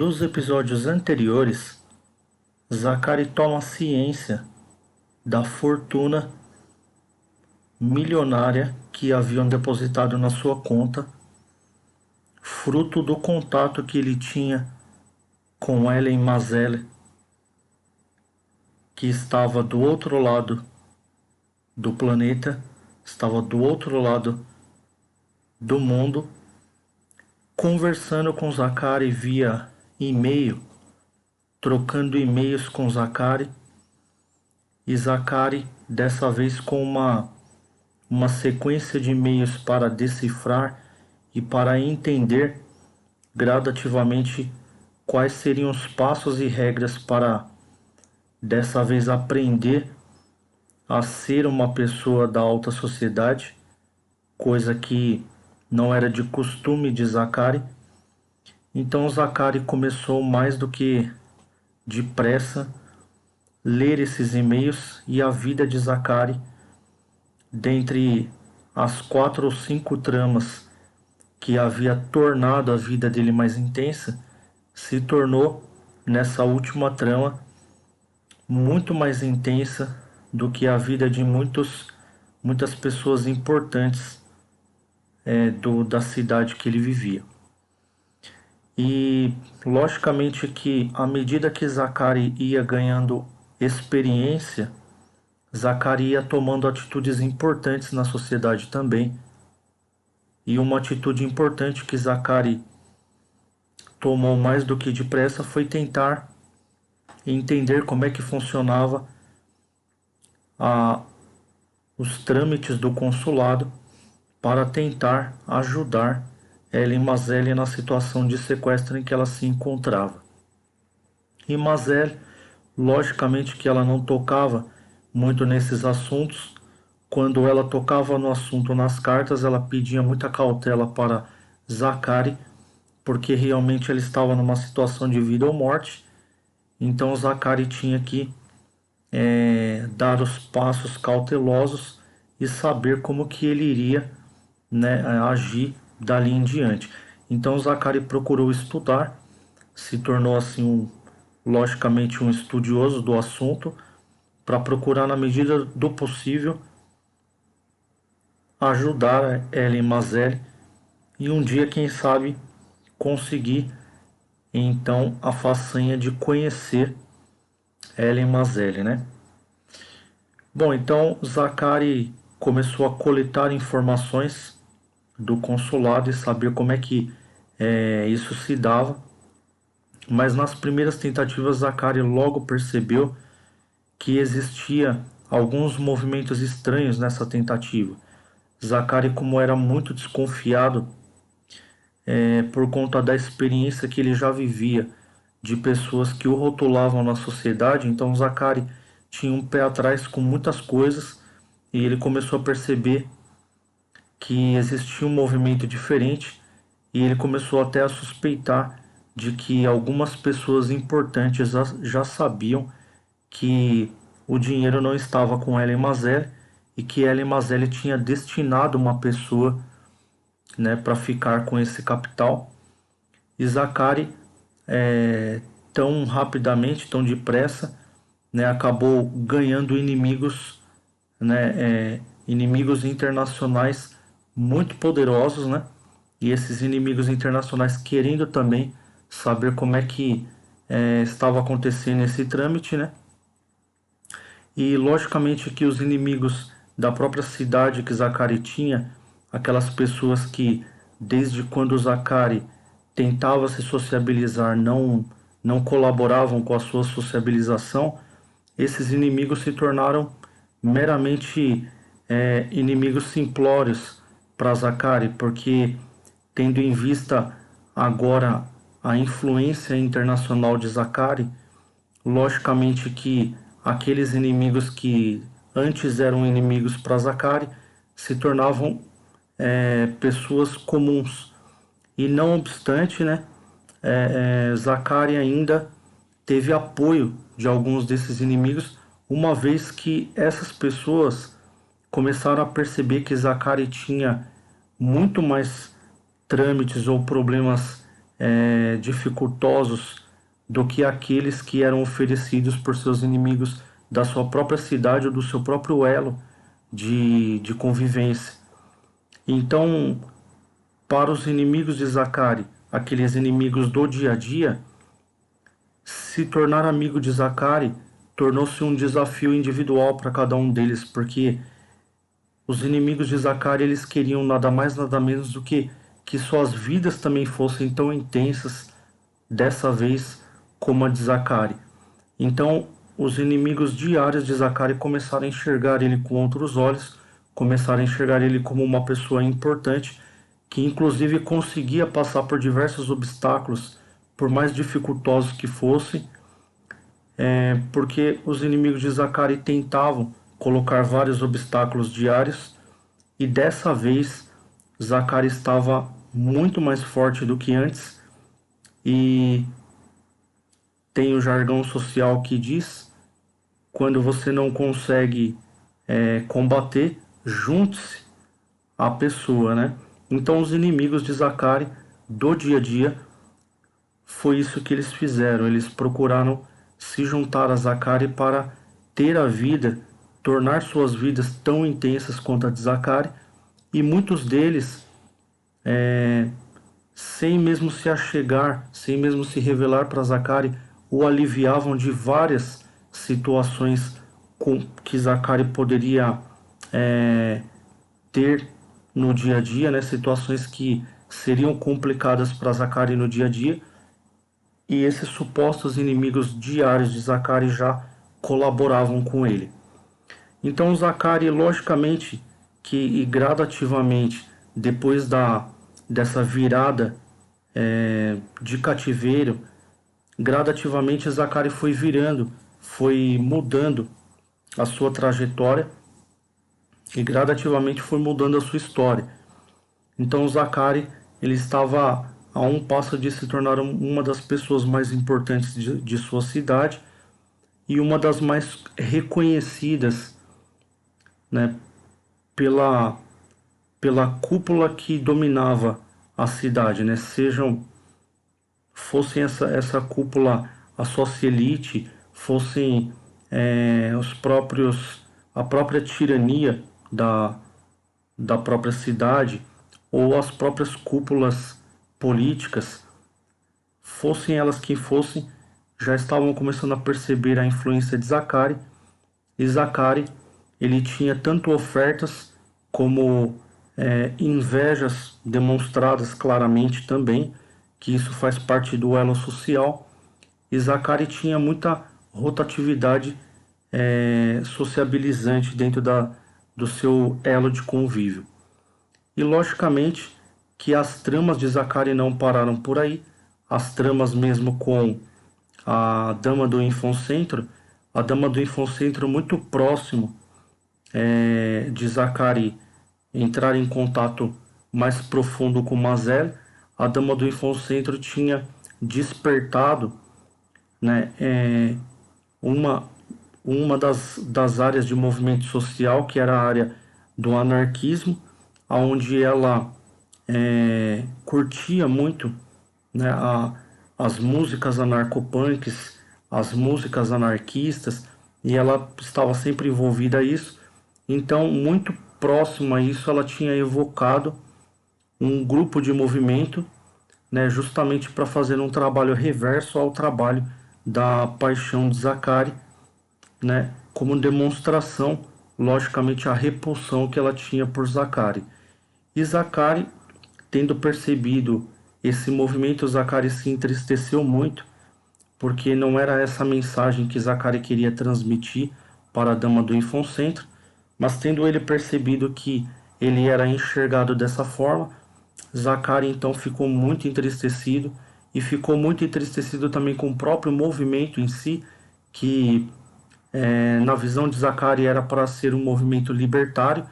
Dos episódios anteriores, Zacari toma ciência da fortuna milionária que haviam depositado na sua conta, fruto do contato que ele tinha com Ellen Mazzella, que estava do outro lado do planeta, estava do outro lado do mundo, conversando com Zacari via e-mail, trocando e-mails com Zacari, e Zacari dessa vez com uma sequência de e-mails para decifrar e para entender gradativamente quais seriam os passos e regras para dessa vez aprender a ser uma pessoa da alta sociedade, coisa que não era de costume de Zacari. Então Zacari começou mais do que depressa ler esses e-mails, e a vida de Zacari, dentre as 4 ou 5 tramas que havia tornado a vida dele mais intensa, se tornou nessa última trama muito mais intensa do que a vida de muitas pessoas importantes da cidade que ele vivia. E logicamente que à medida que Zacari ia ganhando experiência, Zacari ia tomando atitudes importantes na sociedade também. E uma atitude importante que Zacari tomou mais do que depressa foi tentar entender como é que funcionava os trâmites do consulado para tentar ajudar Ellen Mazzella na situação de sequestro em que ela se encontrava. E Mazzella, logicamente que ela não tocava muito nesses assuntos. Quando ela tocava no assunto nas cartas, ela pedia muita cautela para Zacari, porque realmente ela estava numa situação de vida ou morte. Então Zacari tinha que dar os passos cautelosos e saber como que ele iria, agir dali em diante. Então Zacari procurou estudar, se tornou assim logicamente um estudioso do assunto, para procurar na medida do possível ajudar Ellen Mazzella e um dia, quem sabe, conseguir então a façanha de conhecer Ellen Mazzella, né? Bom, então Zacari começou a coletar informações do consulado e saber como é que isso se dava, mas nas primeiras tentativas Zacari logo percebeu que existia alguns movimentos estranhos nessa tentativa. Zacari, como era muito desconfiado por conta da experiência que ele já vivia de pessoas que o rotulavam na sociedade, então Zacari tinha um pé atrás com muitas coisas, e ele começou a perceber que existia um movimento diferente, e ele começou até a suspeitar de que algumas pessoas importantes já sabiam que o dinheiro não estava com Ellen Mazzella e que Ellen Mazzella tinha destinado uma pessoa, para ficar com esse capital. E Zacari, tão rapidamente, tão depressa, acabou ganhando inimigos, inimigos internacionais muito poderosos, e esses inimigos internacionais querendo também saber como é que estava acontecendo esse trâmite, E logicamente que os inimigos da própria cidade que Zacari tinha, aquelas pessoas que desde quando Zacari tentava se sociabilizar não colaboravam com a sua sociabilização, esses inimigos se tornaram meramente inimigos simplórios para Zacari, porque tendo em vista agora a influência internacional de Zacari, logicamente que aqueles inimigos que antes eram inimigos para Zacari se tornavam pessoas comuns. E não obstante, Zacari ainda teve apoio de alguns desses inimigos, uma vez que essas pessoas começaram a perceber que Zacari tinha muito mais trâmites ou problemas dificultosos do que aqueles que eram oferecidos por seus inimigos da sua própria cidade ou do seu próprio elo de convivência. Então, para os inimigos de Zacari, aqueles inimigos do dia a dia, se tornar amigo de Zacari tornou-se um desafio individual para cada um deles, porque os inimigos de Zacari, eles queriam nada mais nada menos do que suas vidas também fossem tão intensas dessa vez como a de Zacari. Então, os inimigos diários de Zacari começaram a enxergar ele com outros olhos, começaram a enxergar ele como uma pessoa importante, que inclusive conseguia passar por diversos obstáculos, por mais dificultosos que fossem, porque os inimigos de Zacari tentavam colocar vários obstáculos diários, e dessa vez Zacari estava muito mais forte do que antes, e tem o jargão social que diz: quando você não consegue combater, junte-se à pessoa, né? Então os inimigos de Zacari do dia a dia, foi isso que eles fizeram. Eles procuraram se juntar a Zacari para ter a vida, tornar suas vidas tão intensas quanto a de Zacari, e muitos deles, sem mesmo se achegar, sem mesmo se revelar para Zacari, o aliviavam de várias situações que Zacari poderia ter no dia a dia, né? Situações que seriam complicadas para Zacari no dia a dia, e esses supostos inimigos diários de Zacari já colaboravam com ele. Então Zacari, logicamente, e gradativamente, depois dessa virada de cativeiro, gradativamente Zacari foi virando, foi mudando a sua trajetória e gradativamente foi mudando a sua história. Então Zacari, ele estava a um passo de se tornar uma das pessoas mais importantes de sua cidade e uma das mais reconhecidas, né, pela cúpula que dominava a cidade, né? Fossem essa cúpula a socielite, fossem a própria tirania da própria cidade, ou as próprias cúpulas políticas, fossem elas quem fossem, já estavam começando a perceber a influência de Zacari. E Zacari, ele tinha tanto ofertas como invejas demonstradas claramente também, que isso faz parte do elo social. E Zacari tinha muita rotatividade sociabilizante dentro do seu elo de convívio. E logicamente que as tramas de Zacari não pararam por aí. As tramas mesmo com a Dama do Infoncentro, a Dama do Infoncentro muito próximo de Zacari entrar em contato mais profundo com Mazel, a Dama do Infoncentro tinha despertado, né, uma das áreas de movimento social, que era a área do anarquismo, onde ela curtia muito, né, as músicas anarcopunks, as músicas anarquistas, e ela estava sempre envolvida a isso. Então, muito próximo a isso, ela tinha evocado um grupo de movimento, né, justamente para fazer um trabalho reverso ao trabalho da paixão de Zacari, né, como demonstração, logicamente, a repulsão que ela tinha por Zacari. E Zacari, tendo percebido esse movimento, Zacari se entristeceu muito, porque não era essa mensagem que Zacari queria transmitir para a Dama do Infoncentro, mas tendo ele percebido que ele era enxergado dessa forma, Zacari então ficou muito entristecido, e ficou muito entristecido também com o próprio movimento em si, que na visão de Zacari era para ser um movimento libertário,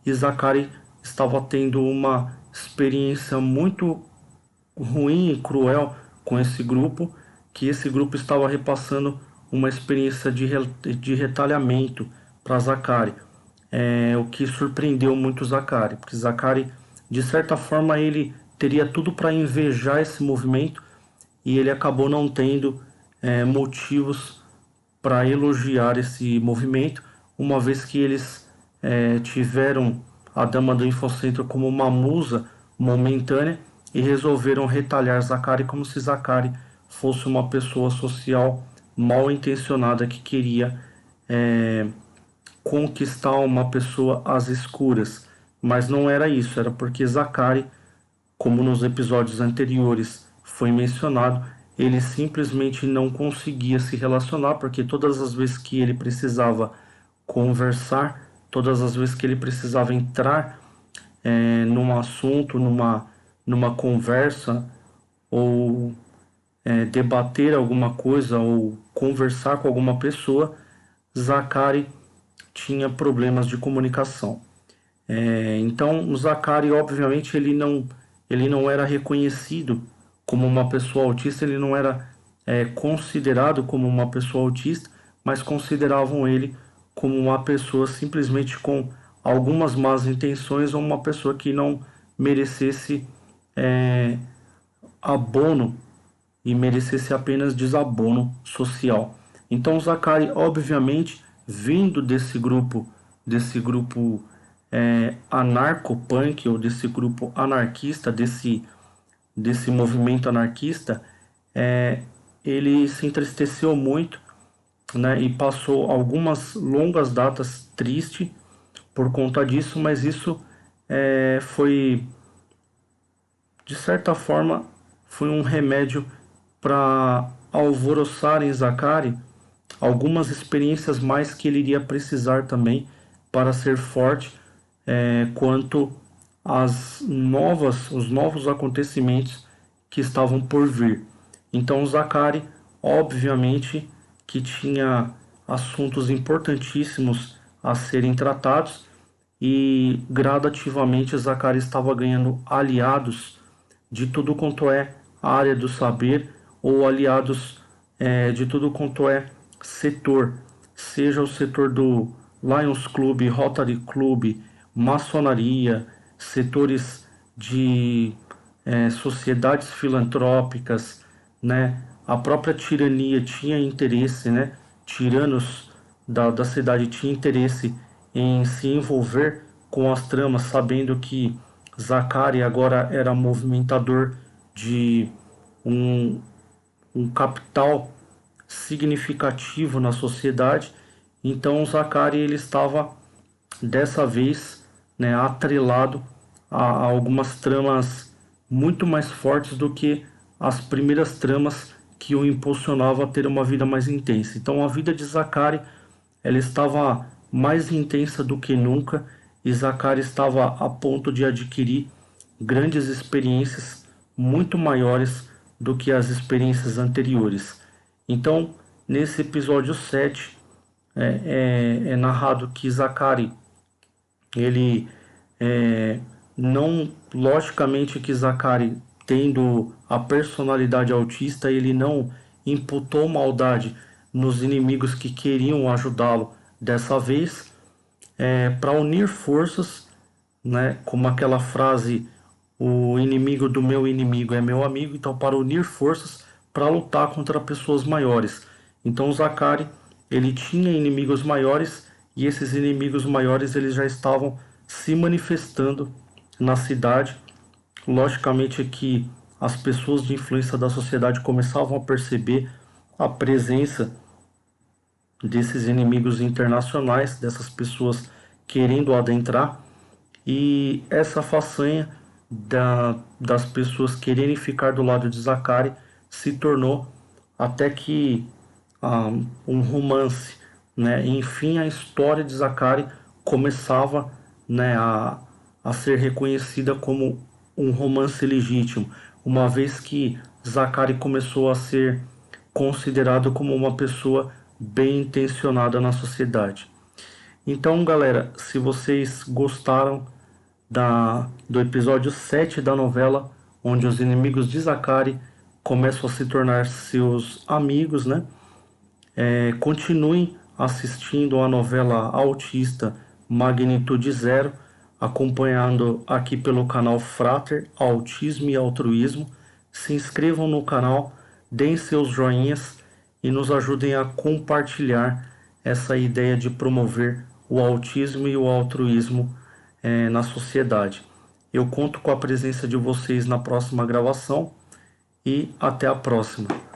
e Zacari estava tendo uma experiência muito ruim e cruel com esse grupo, que esse grupo estava repassando uma experiência de retalhamento para Zacari, o que surpreendeu muito Zacari, porque Zacari, de certa forma, ele teria tudo para invejar esse movimento e ele acabou não tendo motivos para elogiar esse movimento, uma vez que eles tiveram a Dama do Infocentro como uma musa momentânea e resolveram retalhar Zakari como se Zakari fosse uma pessoa social mal intencionada que queria conquistar uma pessoa às escuras. Mas não era isso, era porque Zakari, como nos episódios anteriores foi mencionado, ele simplesmente não conseguia se relacionar, porque todas as vezes que ele precisava conversar, todas as vezes que ele precisava entrar num assunto, numa conversa, ou debater alguma coisa, ou conversar com alguma pessoa, Zakari tinha problemas de comunicação. Então, o Zakari, obviamente, ele não era reconhecido como uma pessoa autista, ele não era considerado como uma pessoa autista, mas consideravam ele como uma pessoa simplesmente com algumas más intenções ou uma pessoa que não merecesse abono e merecesse apenas desabono social. Então, Zakari, obviamente, vindo desse grupo anarco-punk, ou desse grupo anarquista, desse movimento anarquista, ele se entristeceu muito, né, e passou algumas longas datas triste por conta disso, mas isso foi, de certa forma, foi um remédio para alvoroçar em Zakari algumas experiências mais que ele iria precisar também para ser forte quanto os novos acontecimentos que estavam por vir. Então Zakari, obviamente, que tinha assuntos importantíssimos a serem tratados e gradativamente Zakari estava ganhando aliados de tudo quanto é área do saber ou aliados de tudo quanto é setor, seja o setor do Lions Club, Rotary Club, maçonaria, setores de sociedades filantrópicas, né? A própria tirania tinha interesse, né? Tiranos da cidade tinha interesse em se envolver com as tramas, sabendo que Zakari agora era movimentador de um capital significativo na sociedade. Então Zakari ele estava dessa vez, né, atrelado a algumas tramas muito mais fortes do que as primeiras tramas que o impulsionavam a ter uma vida mais intensa. Então a vida de Zakari ela estava mais intensa do que nunca e Zakari estava a ponto de adquirir grandes experiências muito maiores do que as experiências anteriores. Então, nesse episódio 7, é narrado que Zakari, ele não, logicamente que Zakari, tendo a personalidade autista, ele não imputou maldade nos inimigos que queriam ajudá-lo dessa vez, para unir forças, né, como aquela frase, o inimigo do meu inimigo é meu amigo, então para unir forças para lutar contra pessoas maiores. Então Zakari, ele tinha inimigos maiores e esses inimigos maiores eles já estavam se manifestando na cidade. Logicamente que as pessoas de influência da sociedade começavam a perceber a presença desses inimigos internacionais, dessas pessoas querendo adentrar, e essa façanha das pessoas quererem ficar do lado de Zakari se tornou até que um romance, né? Enfim, a história de Zakari começava, né, a ser reconhecida como um romance legítimo, uma vez que Zakari começou a ser considerado como uma pessoa bem intencionada na sociedade. Então, galera, se vocês gostaram do episódio 7 da novela, onde os inimigos de Zakari começam a se tornar seus amigos, né? Continuem assistindo a novela autista Magnitude Zero. acompanhando aqui pelo canal Frater Autismo e Altruísmo. Se inscrevam no canal, deem seus joinhas e nos ajudem a compartilhar essa ideia de promover o autismo e o altruísmo na sociedade. Eu conto com a presença de vocês na próxima gravação e até a próxima.